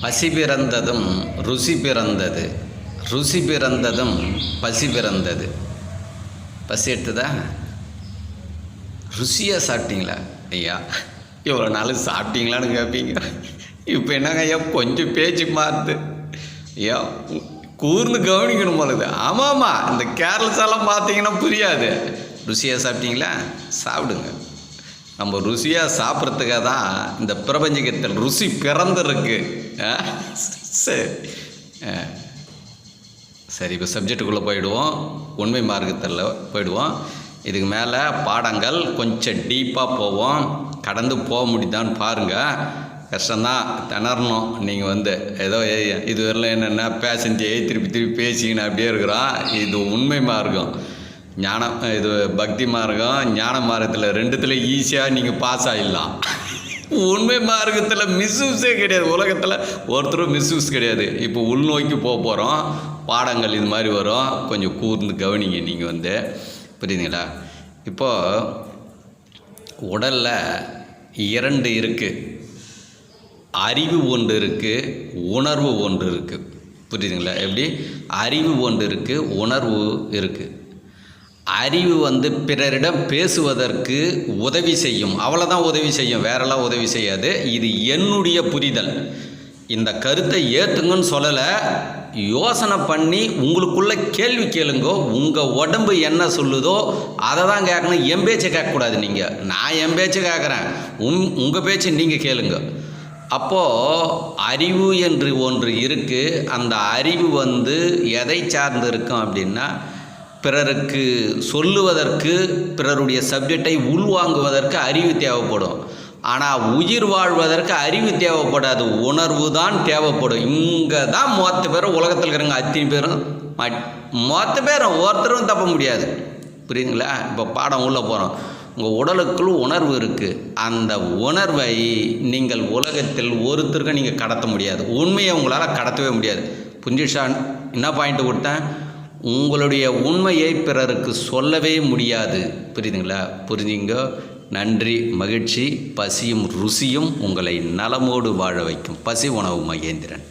பசி பிறந்ததும் ருசி பிறந்தது, ருசி பிறந்ததும் பசி பிறந்தது. பசி எடுத்ததா? ருசியாக சாப்பிட்டீங்களா ஐயா? இவ்வளோ நாள் சாப்பிட்டீங்களான்னு கேட்பீங்க. இப்போ என்னங்க ஐயா கொஞ்சம் பேச்சு மாறுது ஐயா, கூர்ந்து கவனிக்கணும் போலது. ஆமாம்மா, இந்த கேர்லஸெல்லாம் பார்த்தீங்கன்னா புரியாது. ருசியாக சாப்பிட்டீங்களா? சாப்பிடுங்க. நம்ம ருசியாக சாப்பிட்றதுக்காக தான் இந்த பிரபஞ்சத்தில் ருசி பிறந்திருக்கு. சரி சரி, இப்போ சப்ஜெக்டுக்குள்ளே போயிடுவோம், உண்மை மார்க்கத்தில் போயிடுவோம். இதுக்கு மேலே பாடங்கள் கொஞ்சம் டீப்பாக போவோம். கடந்து போக முடியுதான்னு பாருங்கள். கஷ்டம்தான், திணறணும். நீங்கள் ஏதோ இது வரலாம் என்னென்னா பேசஞ்சே திருப்பி திருப்பி பேசிக்கின்னு அப்படியே இருக்கிறோம். இது உண்மை மார்க்கம், ஞானம், இது பக்தி மார்க்கம், ஞான மார்க்கத்தில் ரெண்டுத்தில் ஈஸியாக நீங்கள் பாஸ் ஆகிடலாம். உண்மை மார்க்கத்தில் மிஸ்யூஸே கிடையாது. உலகத்தில் ஒருத்தரும் மிஸ்யூஸ் கிடையாது. இப்போ உள்நோக்கி போகிறோம். பாடங்கள் இது மாதிரி வரும், கொஞ்சம் கூர்ந்து கவனிங்க. நீங்கள் புரியுதுங்களா? இப்போது உடலில் இரண்டு இருக்குது. அறிவு ஒன்று இருக்குது, உணர்வு ஒன்று இருக்குது. புரியுதுங்களா? எப்படி? அறிவு ஒன்று இருக்குது, உணர்வு இருக்குது. அறிவு பிறரிடம் பேசுவதற்கு உதவி செய்யும், அவ்வளோதான் உதவி செய்யும், வேறெல்லாம் உதவி செய்யாது. இது என்னுடைய புரிதல். இந்த கருத்தை ஏற்றுங்கன்னு சொல்லலை, யோசனை பண்ணி உங்களுக்குள்ளே கேள்வி கேளுங்கோ. உங்கள் உடம்பு என்ன சொல்லுதோ அதை தான் கேட்கணும். என் பேச்சை கேட்கக்கூடாது. நீங்கள், நான் என் பேச்சை கேட்குறேன், உங்கள் பேச்சை நீங்கள் கேளுங்க. அப்போது அறிவு என்று ஒன்று இருக்குது. அந்த அறிவு எதை சார்ந்து இருக்கும் அப்படின்னா, பிறருக்கு சொல்லுவதற்கு, பிறருடைய சப்ஜெக்டை உள்வாங்குவதற்கு அறிவு தேவைப்படும். ஆனால் உயிர் வாழ்வதற்கு அறிவு தேவைப்படாது, உணர்வு தான் தேவைப்படும். இங்கே தான் மொத்த பேரும் உலகத்தில் இருக்கிறவங்க அத்தனை பேரும் மொத்த பேரும் ஒருத்தரும் தப்ப முடியாது. புரியுதுங்களா? இப்போ பாடம் உள்ளே போகிறோம். உங்கள் உடலுக்குள் உணர்வு இருக்குது. அந்த உணர்வை நீங்கள் உலகத்தில் ஒருத்தருக்கும் நீங்கள் கடத்த முடியாது. உண்மையை உங்களால் கடத்தவே முடியாது. புரிஞ்சிஷா? என்ன பாயிண்ட் கொடுத்தேன்? உங்களுடைய உண்மையை பிறருக்கு சொல்லவே முடியாது. புரியுதுங்களா? புரிஞ்சுங்க. நன்றி, மகிழ்ச்சி. பசியும் ருசியும் உங்களை நலமோடு வாழ வைக்கும். பசி உணவு மகேந்திரன்.